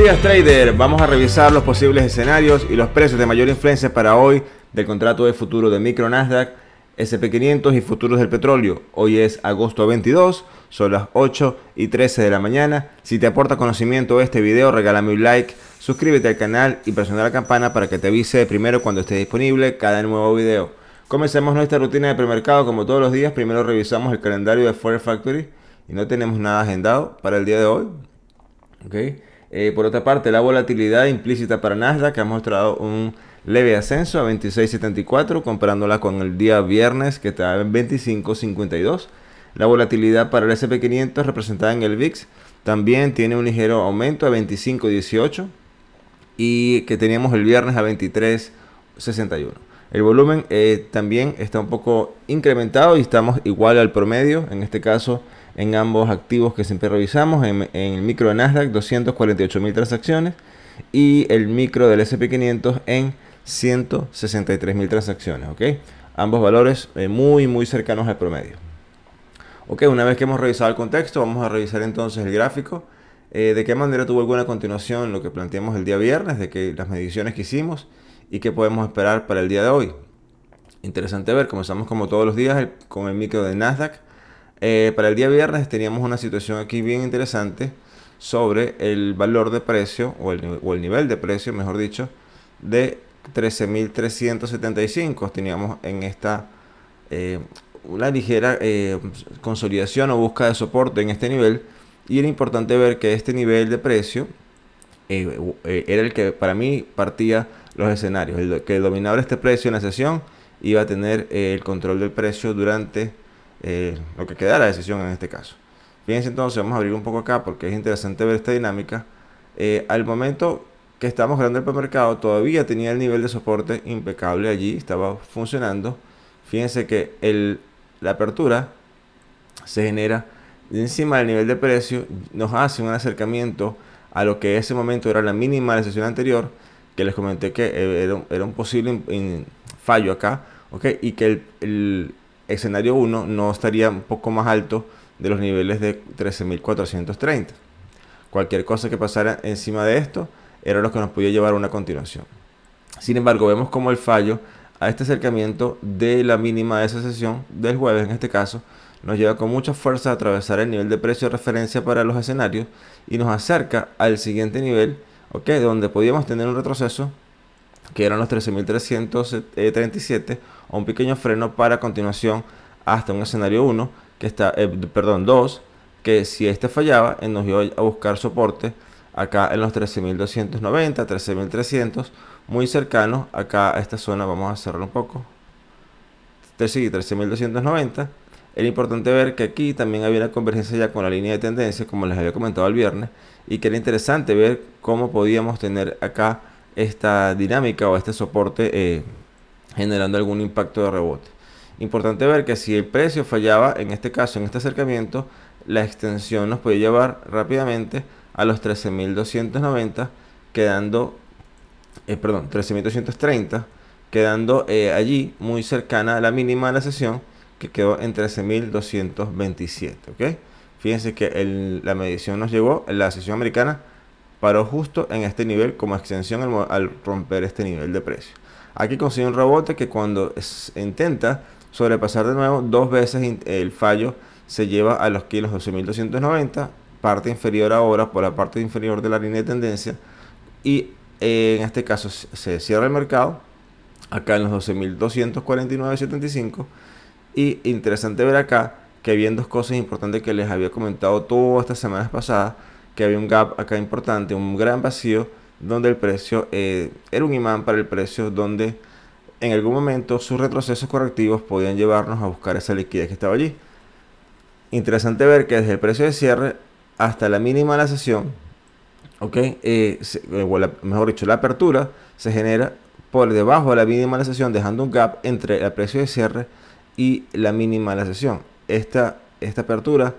días, trader. Vamos a revisar los posibles escenarios y los precios de mayor influencia para hoy del contrato de futuro de micro Nasdaq, SP500 y futuros del petróleo. Hoy es agosto 22, son las 8:13 de la mañana. Si te aporta conocimiento este video, regálame un like, suscríbete al canal y presiona la campana para que te avise primero cuando esté disponible cada nuevo video. Comencemos nuestra rutina de premercado como todos los días. Primero revisamos el calendario de Forex Factory y no tenemos nada agendado para el día de hoy. Por otra parte, la volatilidad implícita para Nasdaq ha mostrado un leve ascenso a 26.74 comparándola con el día viernes que estaba en 25.52. La volatilidad para el SP500 representada en el VIX también tiene un ligero aumento a 25.18 y que teníamos el viernes a 23.61. El volumen también está un poco incrementado y estamos igual al promedio, en este caso en ambos activos que siempre revisamos, en el micro de Nasdaq 248.000 transacciones y el micro del SP500 en 163.000 transacciones. Ambos valores muy cercanos al promedio. Una vez que hemos revisado el contexto, vamos a revisar entonces el gráfico. De qué manera tuvo alguna continuación lo que planteamos el día viernes, de que las mediciones que hicimos y qué podemos esperar para el día de hoy. Interesante ver, comenzamos como todos los días con el micro de Nasdaq. Para el día viernes teníamos una situación aquí bien interesante sobre el valor de precio o el nivel de precio, mejor dicho, de 13.375. Teníamos en esta una ligera consolidación o búsqueda de soporte en este nivel, y era importante ver que este nivel de precio era el que para mí partía los escenarios, que el dominador de este precio en la sesión iba a tener el control del precio durante lo que queda de la decisión en este caso. Fíjense entonces, vamos a abrir un poco acá porque es interesante ver esta dinámica. Al momento que estamos creando el premercado todavía tenía el nivel de soporte impecable allí, estaba funcionando. Fíjense que la apertura se genera encima del nivel de precio, nos hace un acercamiento a lo que en ese momento era la mínima de la sesión anterior, que les comenté que era un posible fallo acá, y que el escenario 1 no estaría un poco más alto de los niveles de 13.430. Cualquier cosa que pasara encima de esto era lo que nos podía llevar a una continuación. Sin embargo, vemos como el fallo a este acercamiento de la mínima de esa sesión del jueves, en este caso, nos lleva con mucha fuerza a atravesar el nivel de precio de referencia para los escenarios y nos acerca al siguiente nivel, donde podíamos tener un retroceso que eran los 13.337, o un pequeño freno para continuación hasta un escenario 1 que está, 2, que si este fallaba nos iba a buscar soporte acá en los 13.290, 13.300, muy cercanos acá a esta zona. Vamos a cerrar un poco, 13.290. Era importante ver que aquí también había una convergencia ya con la línea de tendencia, como les había comentado el viernes, y que era interesante ver cómo podíamos tener acá esta dinámica o este soporte generando algún impacto de rebote. Importante ver que si el precio fallaba, en este caso, en este acercamiento, la extensión nos puede llevar rápidamente a los 13.290, quedando, 13.230, quedando allí muy cercana a la mínima de la sesión, que quedó en 13.227. Fíjense que la medición nos llegó, la sesión americana paró justo en este nivel como extensión al romper este nivel de precio. Aquí consigue un rebote que cuando intenta sobrepasar de nuevo dos veces, el fallo se lleva a los 12.290, parte inferior ahora por la parte inferior de la línea de tendencia, y en este caso se cierra el mercado acá en los 12.249.75. Y interesante ver acá que había dos cosas importantes que les había comentado todas estas semanas pasadas, que había un gap acá importante, un gran vacío donde el precio era un imán para el precio, donde en algún momento sus retrocesos correctivos podían llevarnos a buscar esa liquidez que estaba allí. Interesante ver que desde el precio de cierre hasta la mínima de la sesión, mejor dicho, la apertura se genera por debajo de la mínima de la sesión, dejando un gap entre el precio de cierre y la mínima de la sesión. Esta apertura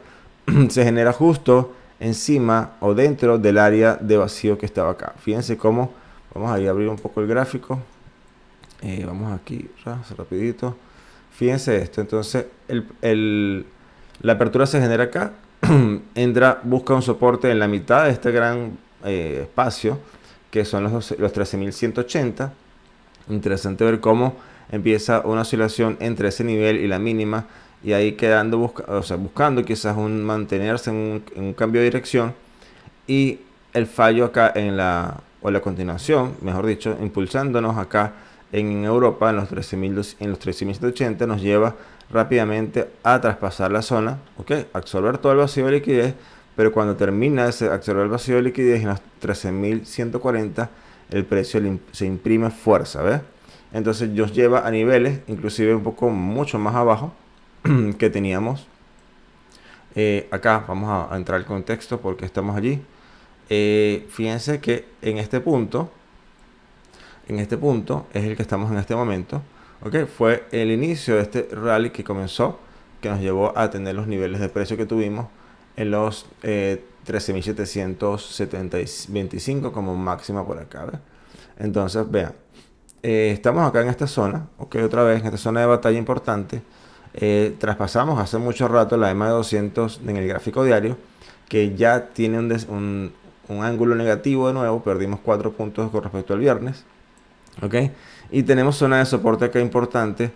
se genera justo encima o dentro del área de vacío que estaba acá. Fíjense cómo, vamos a abrir un poco el gráfico, vamos aquí rapidito. Fíjense esto, entonces la apertura se genera acá, entra, busca un soporte en la mitad de este gran espacio, que son los 13.180. Interesante ver cómo empieza una oscilación entre ese nivel y la mínima, y ahí quedando buscando quizás mantenerse en un cambio de dirección, y el fallo acá o la continuación, mejor dicho, impulsándonos acá en Europa en los 13.180, nos lleva rápidamente a traspasar la zona, ¿ok? Absorber todo el vacío de liquidez, pero cuando termina de absorber el vacío de liquidez en los 13.140, el precio se imprime fuerza, ¿ves? Entonces nos lleva a niveles inclusive un poco mucho más abajo que teníamos. Acá vamos a entrar al contexto porque estamos allí. Fíjense que en este punto es el que estamos en este momento, ¿ok? Fue el inicio de este rally que comenzó, que nos llevó a tener los niveles de precio que tuvimos en los 13.725 como máxima por acá, ¿ves? Entonces, vean, estamos acá en esta zona, ¿ok? Otra vez en esta zona de batalla importante. Traspasamos hace mucho rato la EMA de 200 en el gráfico diario, que ya tiene un ángulo negativo de nuevo. Perdimos 4 puntos con respecto al viernes, ¿ok? Y tenemos zona de soporte acá importante,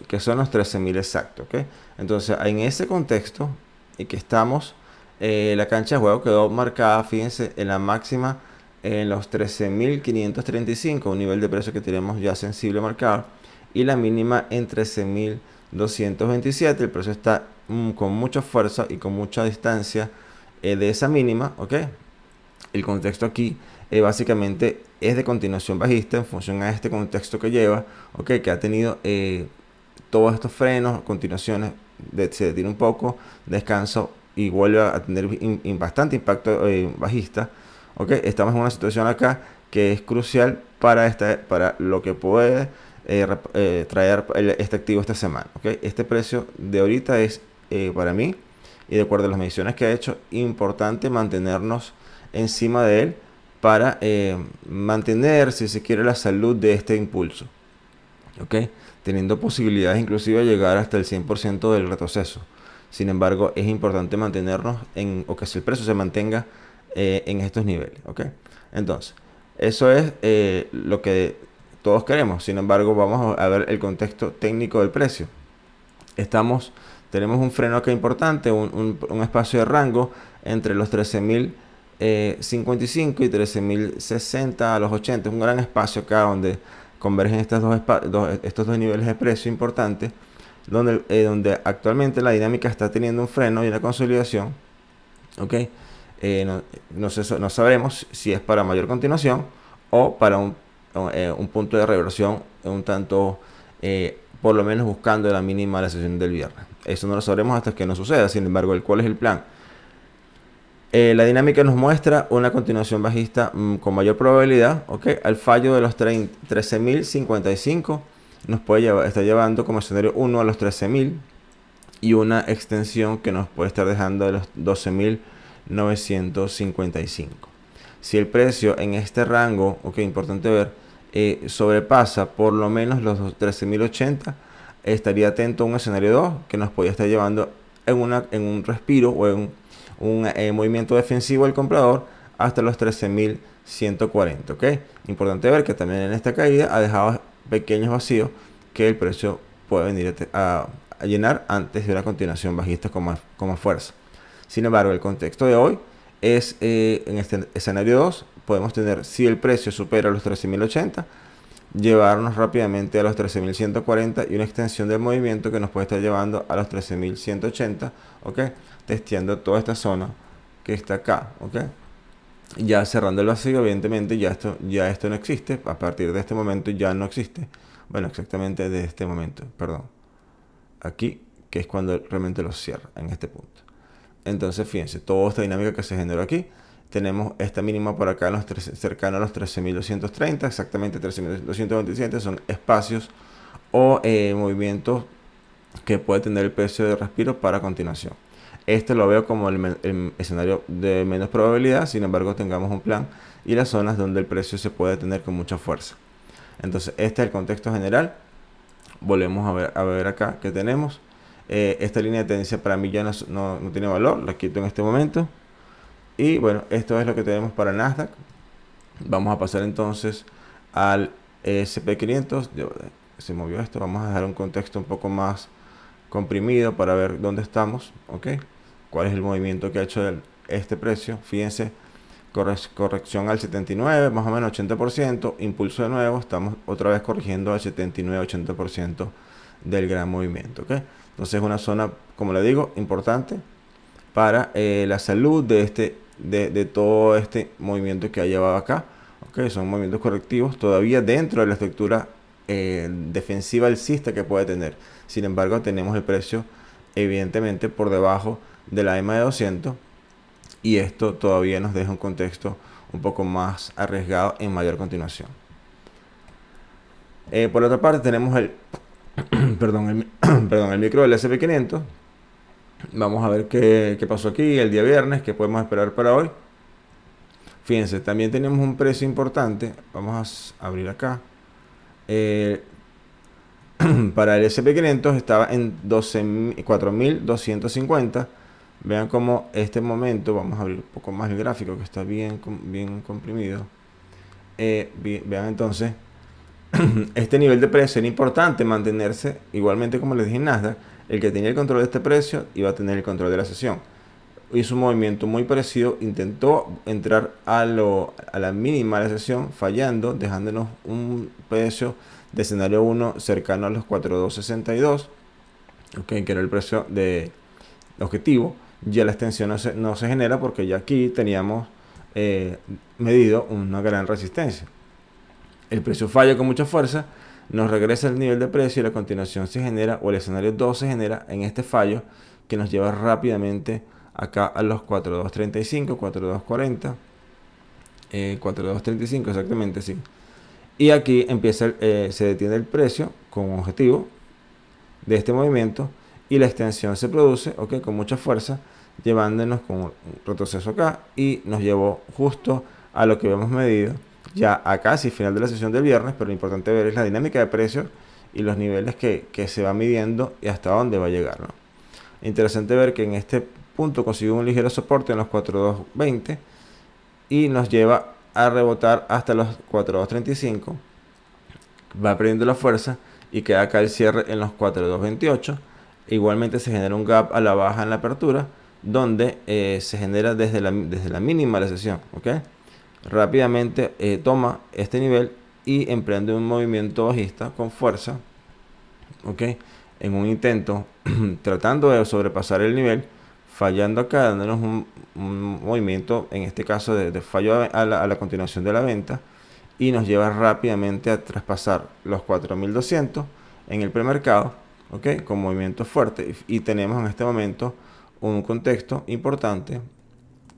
que son los 13.000 exactos, ¿ok? Entonces, en ese contexto y que estamos, la cancha de juego quedó marcada, fíjense, en la máxima en los 13.535, un nivel de precio que tenemos ya sensible marcado, y la mínima en 13.227. El precio está con mucha fuerza y con mucha distancia de esa mínima, ¿ok? El contexto aquí básicamente es de continuación bajista en función a este contexto que lleva, ¿ok? Que ha tenido todos estos frenos, continuaciones, se detiene un poco, descanso y vuelve a tener bastante impacto bajista, ¿ok? Estamos en una situación acá que es crucial para lo que puede traer este activo esta semana, ¿ok? Este precio de ahorita es para mí, y de acuerdo a las mediciones que he hecho, importante mantenernos encima de él para mantener, si se quiere, la salud de este impulso, ¿ok? Teniendo posibilidades inclusive de llegar hasta el 100% del retroceso. Sin embargo, es importante mantenernos o que si el precio se mantenga en estos niveles, ¿ok? Entonces, eso es lo que todos queremos. Sin embargo, vamos a ver el contexto técnico del precio. Tenemos un freno acá importante, un espacio de rango entre los 13.055 y 13.060 a los 80. Es un gran espacio acá donde convergen estos dos niveles de precio importantes, donde actualmente la dinámica está teniendo un freno y una consolidación, ¿ok? No sabremos si es para mayor continuación o para un punto de reversión un tanto, por lo menos buscando la mínima de la sesión del viernes. Eso no lo sabremos hasta que no suceda. Sin embargo, ¿cuál es el plan? La dinámica nos muestra una continuación bajista con mayor probabilidad, ¿ok? Al fallo de los 13.055 nos está llevando como escenario 1 a los 13.000 y una extensión que nos puede estar dejando a los 12.955. Si el precio en este rango, ok, importante ver, sobrepasa por lo menos los 13.080, estaría atento a un escenario 2 que nos podría estar llevando en un respiro o en un movimiento defensivo del comprador hasta los 13.140, ¿ok? Importante ver que también en esta caída ha dejado pequeños vacíos que el precio puede venir a llenar antes de una continuación bajista con más fuerza. Sin embargo, el contexto de hoy es en este escenario 2 podemos tener, si el precio supera los 13.080, llevarnos rápidamente a los 13.140 y una extensión del movimiento que nos puede estar llevando a los 13.180, ¿ok? Testeando toda esta zona que está acá, ¿ok? Ya cerrando el vacío, evidentemente ya esto no existe. A partir de este momento ya no existe. Bueno, exactamente de este momento, perdón. Aquí, que es cuando realmente lo cierra, en este punto. Entonces, fíjense, toda esta dinámica que se generó aquí. Tenemos esta mínima por acá cercano a los 13.230, exactamente 13.227. Son espacios o movimientos que puede tener el precio de respiro para continuación. Este lo veo como el escenario de menos probabilidad. Sin embargo, tengamos un plan y las zonas donde el precio se puede tener con mucha fuerza. Entonces, este es el contexto general. Volvemos a ver acá que tenemos. Esta línea de tendencia para mí ya no tiene valor. La quito en este momento. Y bueno, esto es lo que tenemos para Nasdaq. Vamos a pasar entonces al SP500. Se movió esto, vamos a dejar un contexto un poco más comprimido para ver dónde estamos, ¿ok? Cuál es el movimiento que ha hecho este precio. Fíjense, corrección al 79, más o menos 80%, impulso de nuevo, estamos otra vez corrigiendo al 79-80% del gran movimiento, ¿ok? Entonces es una zona, como le digo, importante para la salud de todo este movimiento que ha llevado acá, ¿ok? Son movimientos correctivos todavía dentro de la estructura defensiva alcista que puede tener. Sin embargo, tenemos el precio evidentemente por debajo de la EMA de 200 y esto todavía nos deja un contexto un poco más arriesgado en mayor continuación. Por otra parte tenemos el perdón, el micro del SP500. Vamos a ver qué pasó aquí el día viernes, qué podemos esperar para hoy. Fíjense, también tenemos un precio importante. Vamos a abrir acá. Para el SP500 estaba en 4.250. Vean cómo este momento, vamos a abrir un poco más el gráfico que está bien comprimido. Vean entonces, este nivel de precio era importante mantenerse, igualmente como les dije en Nasdaq, el que tenía el control de este precio iba a tener el control de la sesión. Hizo un movimiento muy parecido, intentó entrar a la mínima de la sesión, fallando, dejándonos un precio de escenario 1 cercano a los 4.262, okay, que era el precio de objetivo. Ya la extensión no se genera porque ya aquí teníamos medido una gran resistencia. El precio falla con mucha fuerza, nos regresa al nivel de precio y a continuación se genera, o el escenario 2 se genera en este fallo que nos lleva rápidamente acá a los 4.235, 4.240, 4.235 exactamente, sí. Y aquí empieza se detiene el precio con objetivo de este movimiento y la extensión se produce, okay, con mucha fuerza, llevándonos con un retroceso acá y nos llevó justo a lo que habíamos medido ya a casi final de la sesión del viernes. Pero lo importante ver es la dinámica de precios y los niveles que se va midiendo y hasta dónde va a llegar, ¿no? Interesante ver que en este punto consiguió un ligero soporte en los 4.220 y nos lleva a rebotar hasta los 4.235, va perdiendo la fuerza y queda acá el cierre en los 4.228. Igualmente se genera un gap a la baja en la apertura, donde se genera desde la mínima de la sesión, ¿okay? Rápidamente toma este nivel y emprende un movimiento bajista con fuerza, ¿okay? En un intento tratando de sobrepasar el nivel, fallando acá, dándonos un movimiento, en este caso de fallo a la continuación de la venta, y nos lleva rápidamente a traspasar los 4.200 en el premercado, ¿okay? Con movimiento fuerte, y tenemos en este momento un contexto importante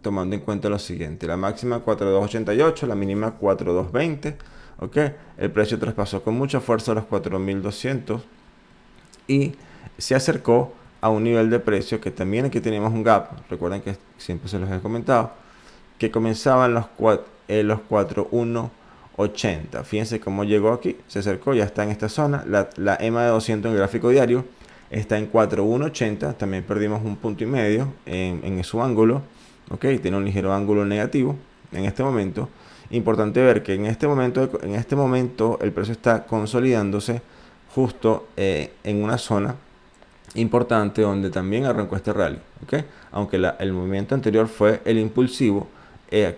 tomando en cuenta lo siguiente: la máxima 4.288, la mínima 4.220, ¿okay? El precio traspasó con mucha fuerza a los 4.200 y se acercó a un nivel de precio que también aquí tenemos un gap. Recuerden que siempre se los he comentado que comenzaban los 4.180. Fíjense cómo llegó aquí, se acercó, ya está en esta zona. La EMA de 200 en el gráfico diario está en 4.180. También perdimos un punto y medio en su ángulo, ok, tiene un ligero ángulo negativo en este momento. Importante ver que en este momento el precio está consolidándose justo en una zona importante donde también arrancó este rally, ¿okay? Aunque el movimiento anterior fue el impulsivo,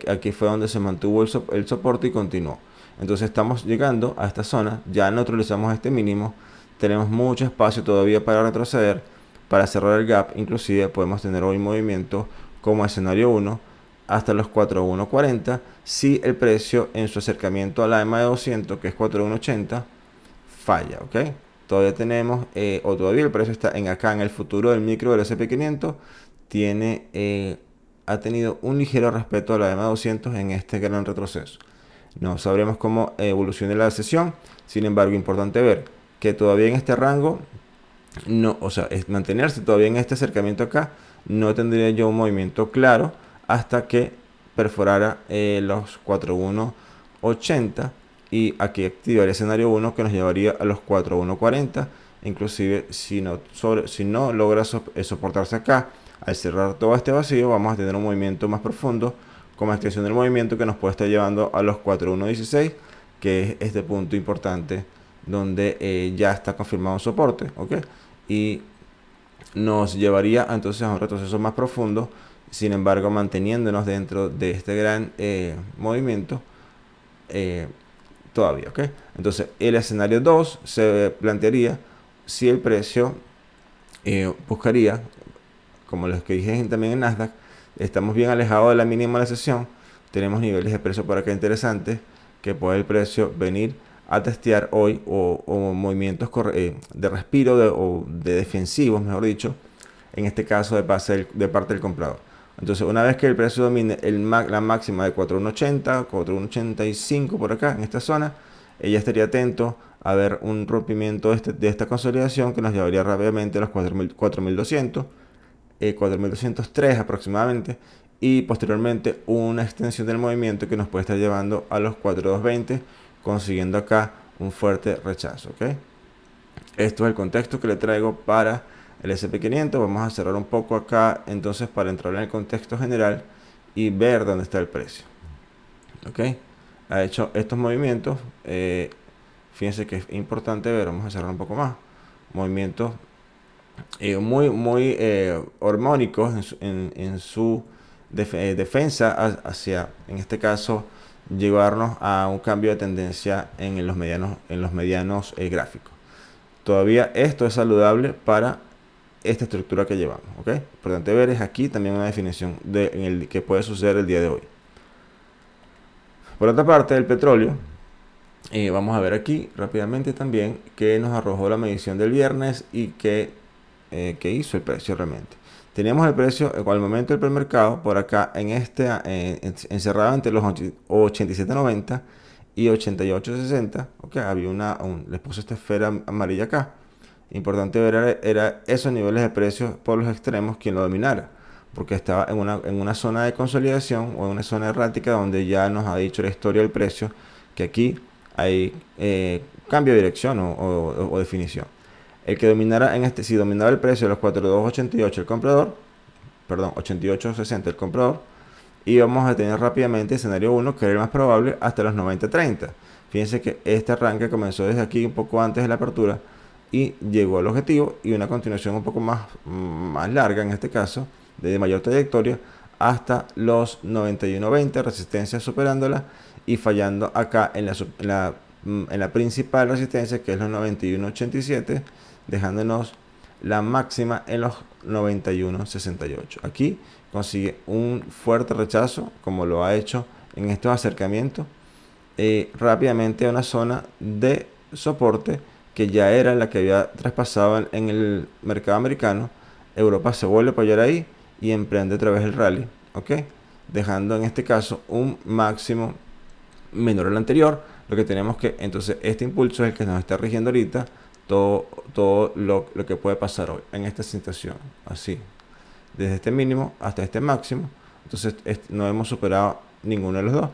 aquí fue donde se mantuvo el soporte y continuó. Entonces estamos llegando a esta zona, ya neutralizamos este mínimo, tenemos mucho espacio todavía para retroceder, para cerrar el gap. Inclusive podemos tener hoy movimiento como escenario 1 hasta los 4.140 si el precio en su acercamiento a la EMA de 200, que es 4.180, falla, ¿ok? Todavía tenemos, todavía el precio está acá en el futuro del micro del SP500, ha tenido un ligero respeto a la EMA 200 en este gran retroceso. No sabremos cómo evolucione la sesión, sin embargo, importante ver que todavía en este rango, mantenerse todavía en este acercamiento acá, no tendría yo un movimiento claro hasta que perforara los 4.180. Y aquí activa el escenario 1 que nos llevaría a los 4.140. Inclusive si no logra soportarse acá, Al cerrar todo este vacío vamos a tener un movimiento más profundo como extensión del movimiento que nos puede estar llevando a los 4116, que es este punto importante donde ya está confirmado un soporte, ¿ok? Y nos llevaría entonces a un retroceso más profundo, sin embargo manteniéndonos dentro de este gran movimiento todavía, ¿ok? Entonces el escenario 2 se plantearía si el precio buscaría, como los que dije también en Nasdaq, estamos bien alejados de la mínima de la sesión, tenemos niveles de precio por acá interesantes que puede el precio venir a testear hoy o movimientos de respiro o de defensivos, mejor dicho, en este caso de parte del comprador. Entonces una vez que el precio domine la máxima de 4180, 4185 por acá en esta zona, ella estaría atento a ver un rompimiento de esta consolidación que nos llevaría rápidamente a los 4200, 4203 aproximadamente, y posteriormente una extensión del movimiento que nos puede estar llevando a los 4220, consiguiendo acá un fuerte rechazo, ¿ok? Esto es el contexto que le traigo para el SP500. Vamos a cerrar un poco acá entonces para entrar en el contexto general y ver dónde está el precio, ¿ok? Ha hecho estos movimientos, fíjense que es importante ver, vamos a cerrar un poco más, movimientos muy hormónicos en su defensa hacia, en este caso, llevarnos a un cambio de tendencia en los medianos gráficos. Todavía esto es saludable para esta estructura que llevamos, ¿ok? Importante ver es aquí también una definición en el que puede suceder el día de hoy. Por otra parte, el petróleo, vamos a ver aquí rápidamente también que nos arrojó la medición del viernes y que hizo el precio realmente. Teníamos el precio al momento del premercado por acá en encerrado entre los 87.90 y 88.60, ¿ok? Había les puse esta esfera amarilla acá. Importante ver era esos niveles de precios por los extremos quien lo dominara, porque estaba en una zona de consolidación o en una zona errática donde ya nos ha dicho la historia del precio que aquí hay cambio de dirección o definición. El que dominara si dominaba el precio de los 4288 el comprador, perdón, 8860 el comprador, y vamos a tener rápidamente escenario 1, que era el más probable, hasta los 90.30. Fíjense que este arranque comenzó desde aquí un poco antes de la apertura y llegó al objetivo, y una continuación un poco más larga en este caso, de mayor trayectoria, hasta los 91.20, resistencia superándola y fallando acá en la principal resistencia, que es los 91.87, dejándonos la máxima en los 91.68. Aquí consigue un fuerte rechazo, como lo ha hecho en estos acercamientos, rápidamente a una zona de soporte que ya era la que había traspasado en el mercado americano. Europa se vuelve a apoyar ahí y emprende otra vez el rally, ¿ok? Dejando en este caso un máximo menor al anterior. Lo que tenemos que, entonces, este impulso es el que nos está rigiendo ahorita todo lo que puede pasar hoy en esta situación, así, desde este mínimo hasta este máximo. Entonces no hemos superado ninguno de los dos.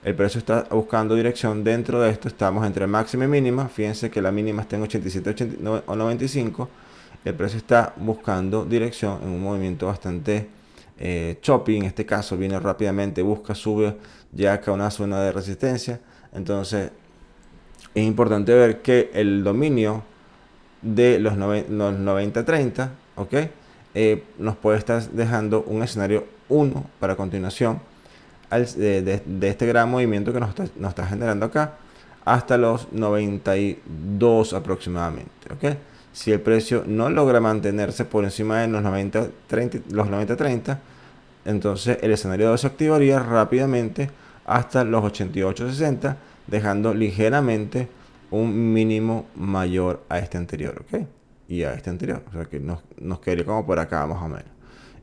El precio está buscando dirección dentro de esto. Estamos entre máxima y mínima. Fíjense que la mínima está en 87 o 95. El precio está buscando dirección en un movimiento bastante choppy. En este caso viene rápidamente, sube ya acá una zona de resistencia. Entonces es importante ver que el dominio de los 90-30, ¿ok? Nos puede estar dejando un escenario 1 para continuación de este gran movimiento que nos está generando acá hasta los 92 aproximadamente, ¿ok? Si el precio no logra mantenerse por encima de los 90-30, entonces el escenario 2 se activaría rápidamente hasta los 88-60, dejando ligeramente un mínimo mayor a este anterior, ¿ok? Y a este anterior, o sea que nos quedaría como por acá más o menos.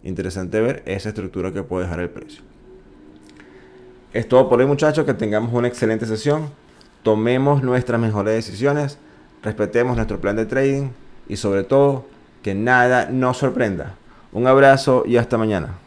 Interesante ver esa estructura que puede dejar el precio. Es todo por hoy, muchachos. Que tengamos una excelente sesión. Tomemos nuestras mejores decisiones, respetemos nuestro plan de trading y sobre todo que nada nos sorprenda. Un abrazo y hasta mañana.